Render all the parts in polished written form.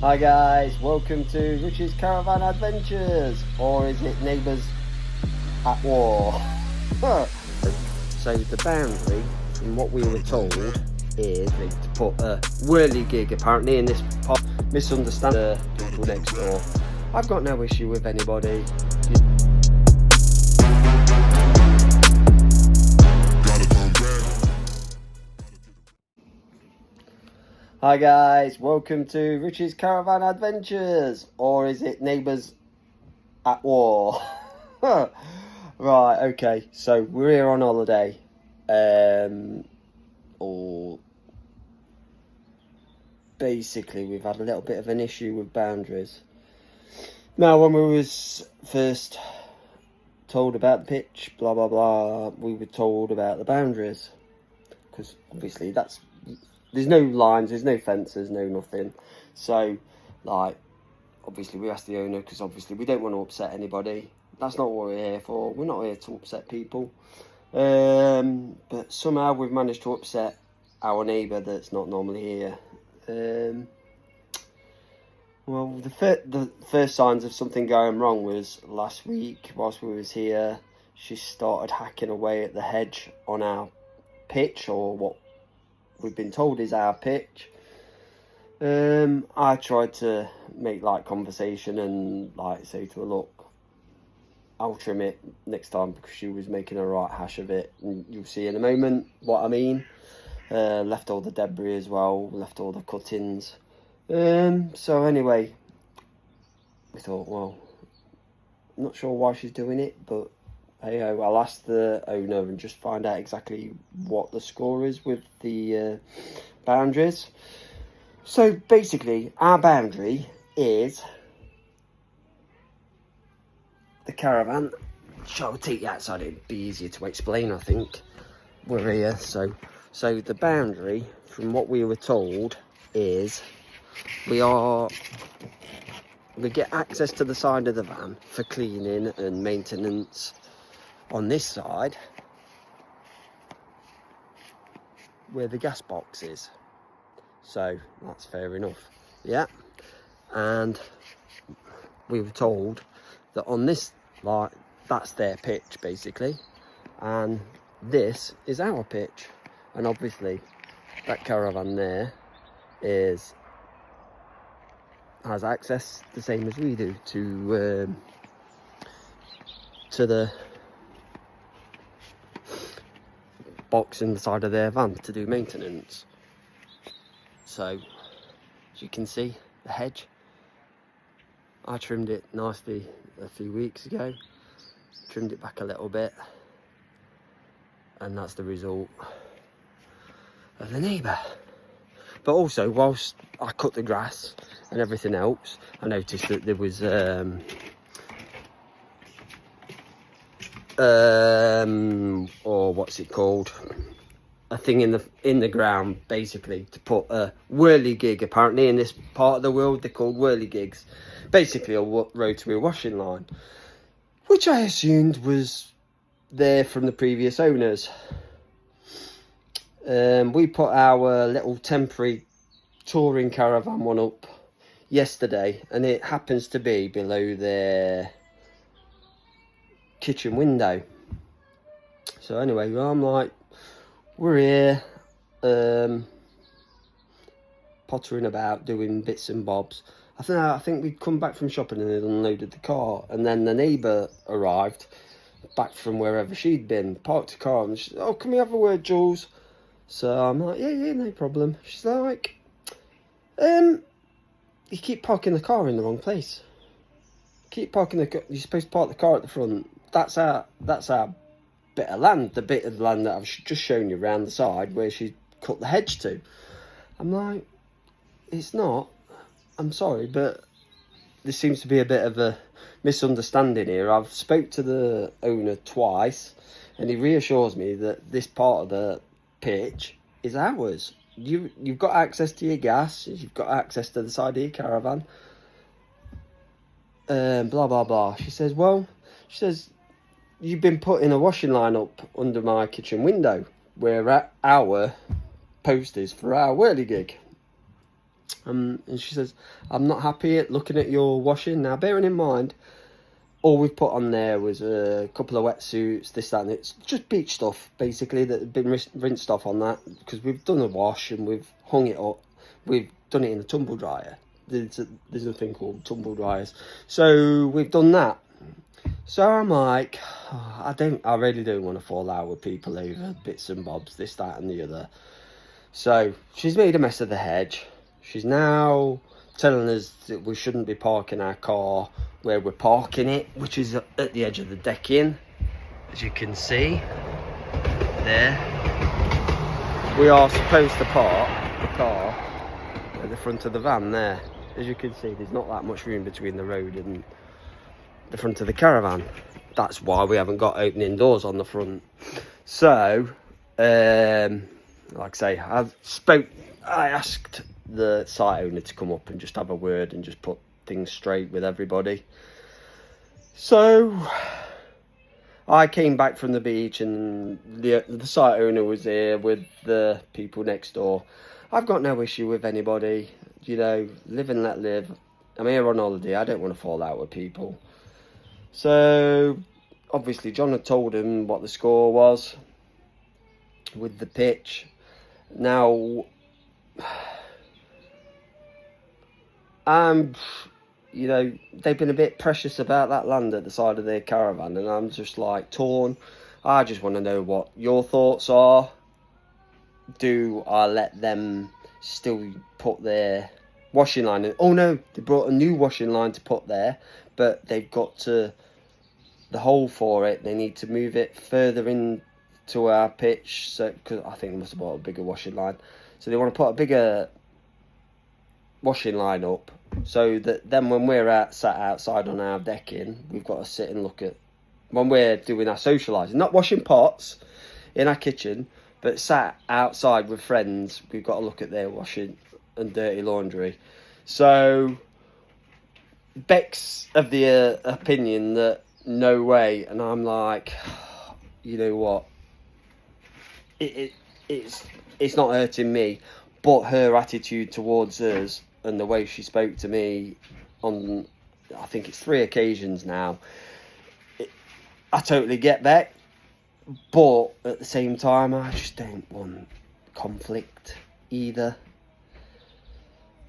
Hi guys, welcome to Rich's Caravan Adventures, or is it Neighbours at War? So the boundary, from what we were told, is to put a whirligig apparently in this pot. Misunderstand the people next door. I've got no issue with anybody. Hi guys, welcome to Rich's Caravan Adventures, or is it Neighbours at War? Right, okay, so we're here on holiday, or basically we've had a little bit of an issue with boundaries. Now, when we was first told about the pitch, blah blah blah, we were told about the boundaries, because obviously there's no lines, there's no fences, no nothing. So, like, obviously we asked the owner, because obviously we don't want to upset anybody. That's not what we're here for. We're not here to upset people. But somehow we've managed to upset our neighbour that's not normally here. Well, the first signs of something going wrong was last week, whilst we was here. She started hacking away at the hedge on our pitch, or what we've been told is our pitch. I tried to make light conversation and like say to her, look, I'll trim it next time, because she was making a right hash of it, and you'll see in a moment what I mean. Left all the debris as well, left all the cuttings. So anyway, we thought, well, I'm not sure why she's doing it, but hey, I'll ask the owner and just find out exactly what the score is with the boundaries. So basically, our boundary is the caravan. Shall we take you outside? It'd be easier to explain, I think. We're here, so the boundary, from what we were told, is we get access to the side of the van for cleaning and maintenance on this side, where the gas box is. So that's fair enough, yeah. And we were told that on this, like, that's their pitch basically, and this is our pitch. And obviously that caravan there has access the same as we do to the box in the side of their van to do maintenance. So as you can see, the hedge, I trimmed it nicely a few weeks ago, trimmed it back a little bit, and that's the result of the neighbour. But also, whilst I cut the grass and everything else, I noticed that there was or what's it called, a thing in the ground basically to put a whirligig. Apparently in this part of the world they're called whirligigs, basically a rotary washing line, which I assumed was there from the previous owners. We put our little temporary touring caravan one up yesterday, and it happens to be below their kitchen window. So anyway, I'm like, we're here pottering about, doing bits and bobs. I think we'd come back from shopping and they'd unloaded the car, and then the neighbour arrived back from wherever she'd been, parked the car, and she said, oh, can we have a word, Jules? So I'm like, yeah, no problem. She's like, you keep parking the car in the wrong place. Keep parking the car. You're supposed to park the car at the front. That's our bit of land, the bit of land that I've just shown you around the side where she cut the hedge to. I'm like, it's not. I'm sorry, but there seems to be a bit of a misunderstanding here. I've spoke to the owner twice, and he reassures me that this part of the pitch is ours. You've got access to your gas, you've got access to the side of your caravan, blah blah blah. She says you've been putting a washing line up under my kitchen window where our post is for our whirligig. And she says, I'm not happy at looking at your washing. Now, bearing in mind, all we've put on there was a couple of wetsuits, this, that, and it's just beach stuff, basically, that had been rinsed off on that, because we've done a wash and we've hung it up. We've done it in a tumble dryer. There's a thing called tumble dryers. So we've done that. So I'm like, oh, I really don't want to fall out with people over bits and bobs, this, that, and the other. So she's made a mess of the hedge. She's now telling us that we shouldn't be parking our car where we're parking it, which is at the edge of the decking, as you can see there. We are supposed to park the car at the front of the van there. As you can see, there's not that much room between the road and the front of the caravan. That's why we haven't got opening doors on the front. So like I say, I asked the site owner to come up and just have a word and just put things straight with everybody. So I came back from the beach and the site owner was here with the people next door. I've got no issue with anybody, you know, live and let live. I'm here on holiday, I don't want to fall out with people. So obviously John had told him what the score was with the pitch. Now, you know, they've been a bit precious about that land at the side of their caravan, and I'm just like torn. I just want to know what your thoughts are. Do I let them still put their washing line in? Oh no, they brought a new washing line to put there, but they've got to, the hole for it, they need to move it further in to our pitch, so because I think they must have bought a bigger washing line, so they want to put a bigger washing line up, so that then when we're sat outside on our decking, we've got to sit and look at, when we're doing our socialising, not washing pots in our kitchen, but sat outside with friends, we've got to look at their washing and dirty laundry. So Beck's of the opinion that no way, and I'm like, you know what, it's not hurting me, but her attitude towards us and the way she spoke to me on, I think it's 3 occasions now, I totally get Beck, but at the same time I just don't want conflict either.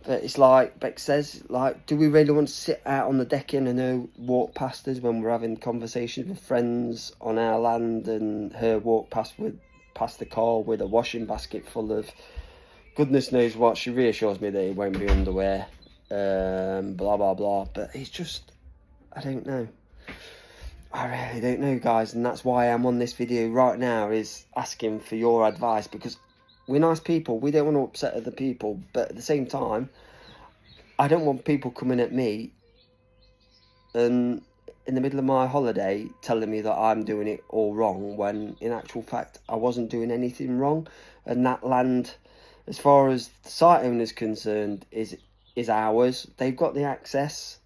But it's like Beck says, like, do we really want to sit out on the decking and her walk past us when we're having conversations with friends on our land, and her walk past the car with a washing basket full of goodness knows what? She reassures me that it won't be underwear, blah blah blah, but it's just, I don't know. I really don't know, guys, and that's why I'm on this video right now, is asking for your advice, because we're nice people, we don't want to upset other people, but at the same time, I don't want people coming at me and in the middle of my holiday telling me that I'm doing it all wrong, when in actual fact I wasn't doing anything wrong. And that land, as far as the site owner is concerned, is ours. They've got the access,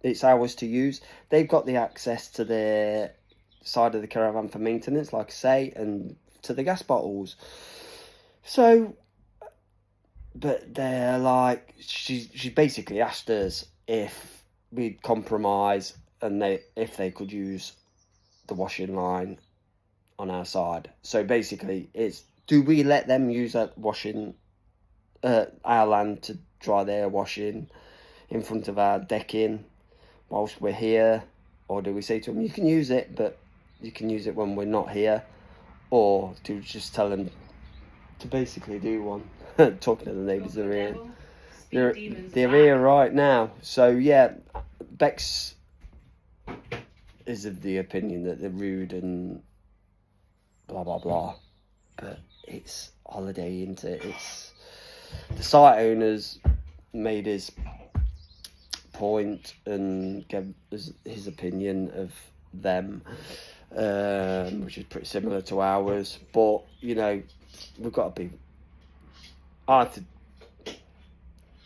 it's ours to use. They've got the access to their side of the caravan for maintenance, like I say, and to the gas bottles. So, but they're like, she basically asked us if we'd compromise and if they could use the washing line on our side. So basically, it's, do we let them use that washing, our land to dry their washing in front of our decking whilst we're here, or do we say to them, you can use it, but you can use it when we're not here, or do we just tell them to basically do one? Talking to the neighbours, they're here. They're here right now. So yeah, Bex is of the opinion that they're rude and blah blah blah, but it's holiday, isn't it? It's the site owners made his point and gave his opinion of them, which is pretty similar to ours, but you know, we've got to be,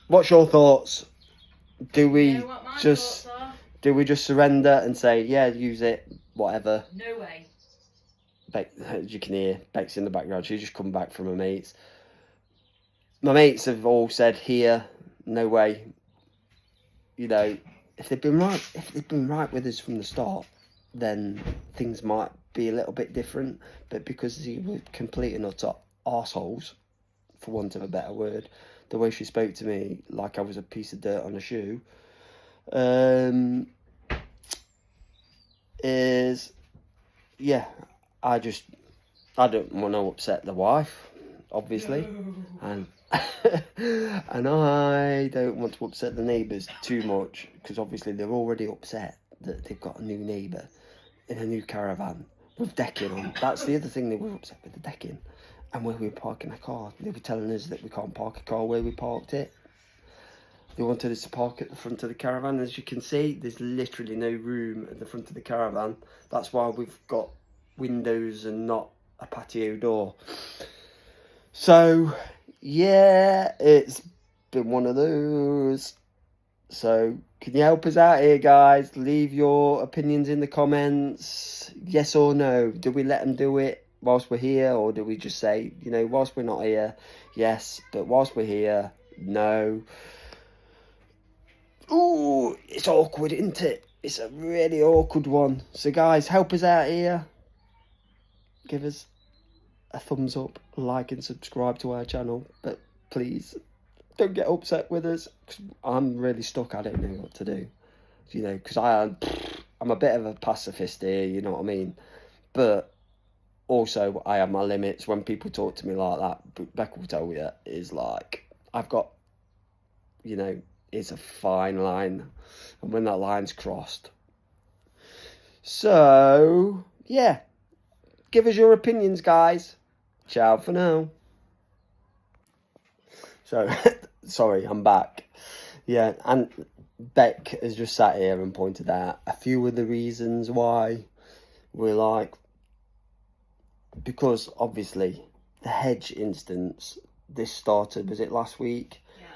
what's your thoughts? Do we just surrender and say, yeah, use it, whatever? No way. Beck, as you can hear, Beck's in the background. She's just come back from her mates. My mates have all said here, no way. You know, if they've been right with us from the start, then things might be a little bit different. But because they were complete and utter arseholes, for want of a better word, the way she spoke to me like I was a piece of dirt on a shoe, is, yeah, I don't want to upset the wife, obviously, no. And I don't want to upset the neighbours too much, because obviously they're already upset that they've got a new neighbour in a new caravan with decking on. That's the other thing, they were upset with, the decking and where we were parking a car. They were telling us that we can't park a car where we parked it. They wanted us to park at the front of the caravan. As you can see, there's literally no room at the front of the caravan. That's why we've got windows and not a patio door. So, yeah, it's been one of those. So, can you help us out here, guys? Leave your opinions in the comments. Yes or no? Do we let them do it whilst we're here? Or do we just say, you know, whilst we're not here, yes, but whilst we're here, no? Ooh, it's awkward, isn't it? It's a really awkward one. So, guys, help us out here. Give us a thumbs up, like and subscribe to our channel. But please, don't get upset with us. 'Cause I'm really stuck. I don't know what to do. You know, because I'm a bit of a pacifist here, you know what I mean? But also, I have my limits. When people talk to me like that, Becca will tell you, is like, I've got, you know, it's a fine line. And when that line's crossed. So, yeah. Give us your opinions, guys. Ciao for now. So, sorry, I'm back. Yeah, and Beck has just sat here and pointed out a few of the reasons why we're like, because obviously the hedge instance, this started, was it last week? Yeah.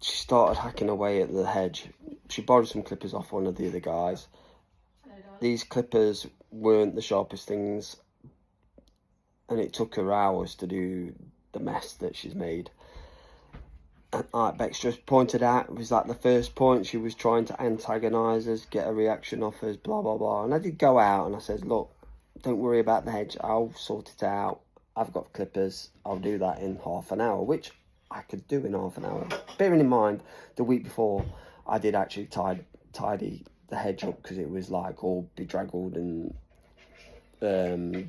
She started hacking away at the hedge. She borrowed some clippers off one of the other guys. These clippers weren't the sharpest things, and it took her hours to do the mess that she's made. And like Bex just pointed out, it was like the first point, she was trying to antagonise us, get a reaction off us, blah blah blah. And I did go out and I said, look, don't worry about the hedge, I'll sort it out. I've got clippers, I'll do that in half an hour, which I could do in half an hour. Bearing in mind, the week before, I did actually tidy the hedge up, because it was like all bedraggled and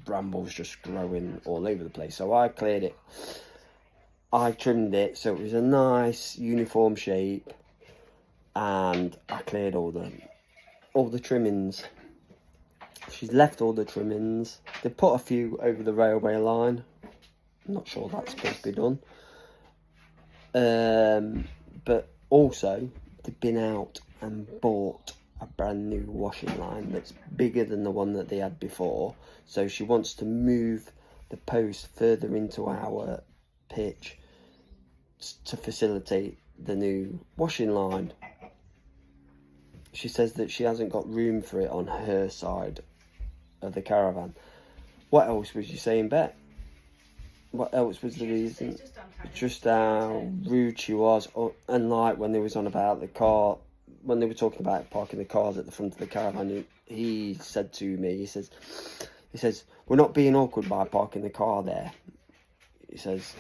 brambles just growing all over the place. So I cleared it, I trimmed it so it was a nice uniform shape, and I cleared all the trimmings. She's left all the trimmings. They put a few over the railway line. I'm not sure that's supposed to be done. But also they've been out and bought a brand new washing line that's bigger than the one that they had before. So she wants to move the post further into our pitch to facilitate the new washing line. She says that she hasn't got room for it on her side of the caravan. What else was you saying, Bet? What else was the reason? Just how rude she was. And like when they was on about the car, when they were talking about parking the cars at the front of the caravan, he said to me, he says, we're not being awkward by parking the car there. He says,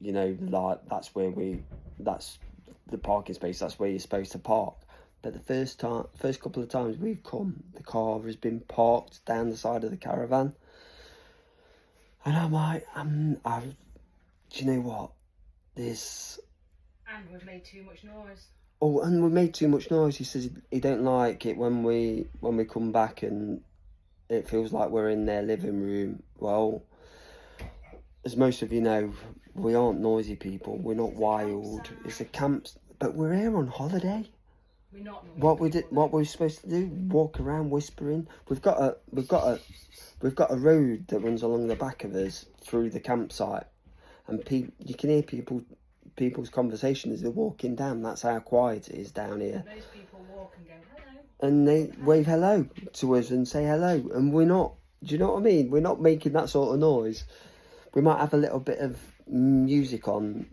you know, like that's the parking space, that's where you're supposed to park. But the first couple of times we've come, the car has been parked down the side of the caravan. And I'm like, do you know what? And we've made too much noise. Oh, and we made too much noise. He says he don't like it when we come back and it feels like we're in their living room. Well, as most of you know, we aren't noisy people. We're not wild. It's a camp, but we're here on holiday. We're not noisy. What we're supposed to do? Walk around whispering. We've got a road that runs along the back of us through the campsite, and you can hear people's conversation as they're walking down. That's how quiet it is down here. Those people walk and go hello, and they wave hello to us and say hello, and we're not. Do you know what I mean? We're not making that sort of noise. We might have a little bit of music on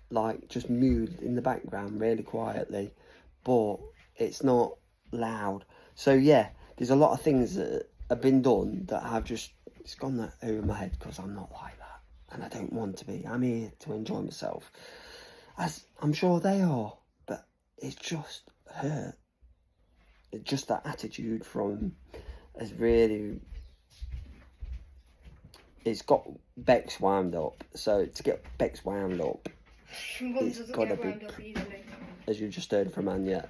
like just moved in the background really quietly, but it's not loud. So yeah, there's a lot of things that have been done that have just, it's gone over my head because I'm not like that, and I don't want to be. I'm here to enjoy myself, as I'm sure they are, but it's just hurt. It's just that attitude from has really, it's got Bex wound up. So to get Bex wound up, it's gotta be, as you just heard from Anya,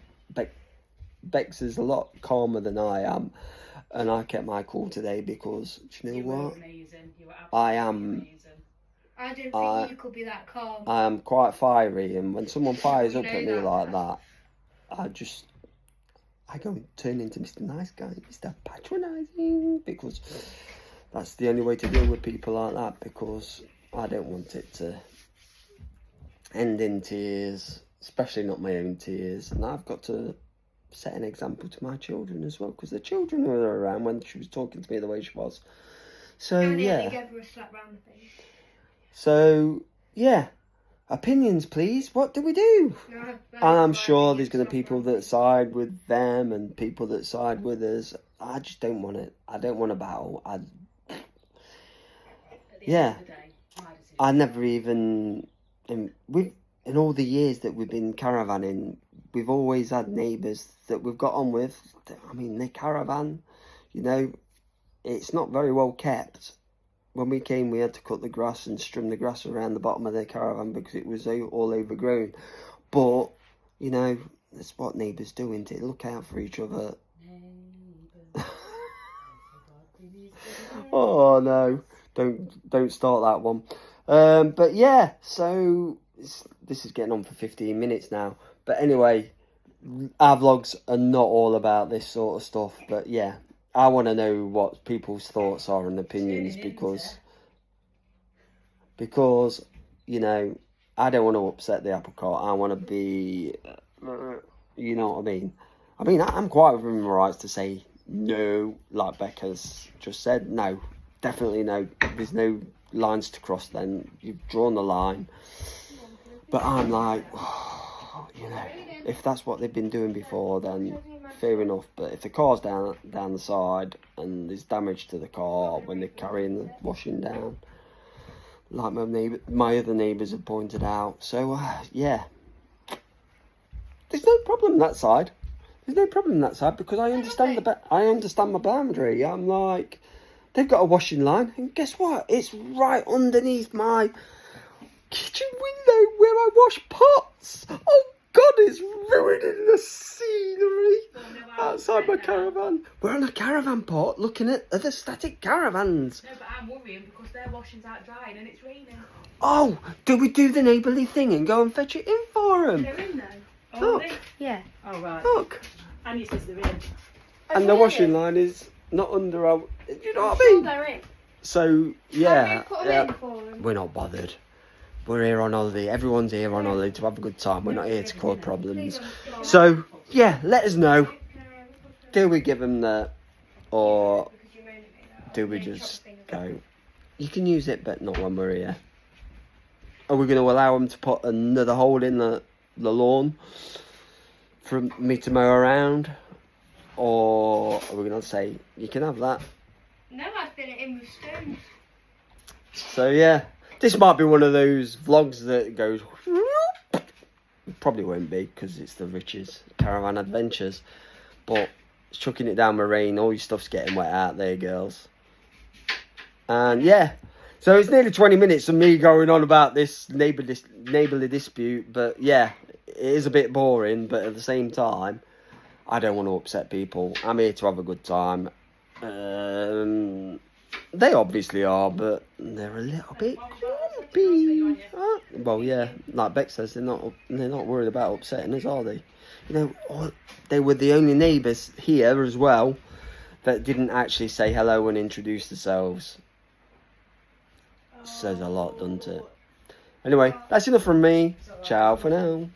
Bex is a lot calmer than I am, and I kept my cool today because, do you know what? Amazing. You were I am. amazing. I didn't think you could be that calm. I am quite fiery, and when someone fires up at me like that, I go and turn into Mr. Nice Guy, Mr. Patronising, because that's the only way to deal with people like that, because I don't want it to end in tears, especially not my own tears, and I've got to set an example to my children as well, because the children were around when she was talking to me the way she was. So yeah. Gave her a slap round the face. So yeah, opinions please. What do we do? No, And I'm sure there's going to be people that side with them and people that side with us. I just don't want it. I don't want a battle. Yeah, I never even, in all the years that we've been caravanning, we've always had neighbours that we've got on with. I mean, the caravan, you know, it's not very well kept. When we came, we had to cut the grass and trim the grass around the bottom of the caravan because it was all overgrown. But, you know, that's what neighbours do, isn't it? Look out for each other. Oh, no. Don't start that one. But, yeah, so this is getting on for 15 minutes now. But anyway, our vlogs are not all about this sort of stuff. But, yeah. I want to know what people's thoughts are and opinions because, you know, I don't want to upset the apple cart. I want to be, you know what I mean? I mean, I'm quite within my rights to say no, like Becca's just said. No, definitely no. There's no lines to cross then. You've drawn the line. But I'm like, you know, if that's what they've been doing before, then fair enough. But if the car's down the side and there's damage to the car when they're carrying the washing down, like my other neighbours have pointed out, so yeah, there's no problem that side. There's no problem that side because I understand my boundary. I'm like, they've got a washing line, and guess what? It's right underneath my kitchen window where I wash pots. Oh God, it's ruining the scenery outside my caravan. We're on a caravan port looking at other static caravans. No, but I'm worrying because their washings aren't drying and it's raining. Oh, do we do the neighbourly thing and go and fetch it in for them? They're in though. Oh, Look. Yeah. Oh, right. Look. And you says they're in. And the washing line is not under our... You know what I mean? They're in. So, yeah. Put them in for them. We're not bothered. We're here on holiday. Everyone's here on holiday to have a good time. We're not here to cause problems. So, yeah, let us know. Do we give them that? Or do we just go, you can use it, but not when we're here? Are we going to allow them to put another hole in the lawn for me to mow around? Or are we going to say, you can have that? No, I fill it in with stones. So, yeah. This might be one of those vlogs that goes... Probably won't be, because it's the Riches Caravan Adventures. But it's chucking it down with rain. All your stuff's getting wet out there, girls. And, yeah. So, it's nearly 20 minutes of me going on about this neighbourly dispute. But, yeah, it is a bit boring. But at the same time, I don't want to upset people. I'm here to have a good time. They obviously are, but they're a little bit grumpy. Well, yeah, like Beck says, they're not worried about upsetting us, are they? You know, they were the only neighbours here as well that didn't actually say hello and introduce themselves. Says a lot, doesn't it? Anyway, that's enough from me. Ciao for now.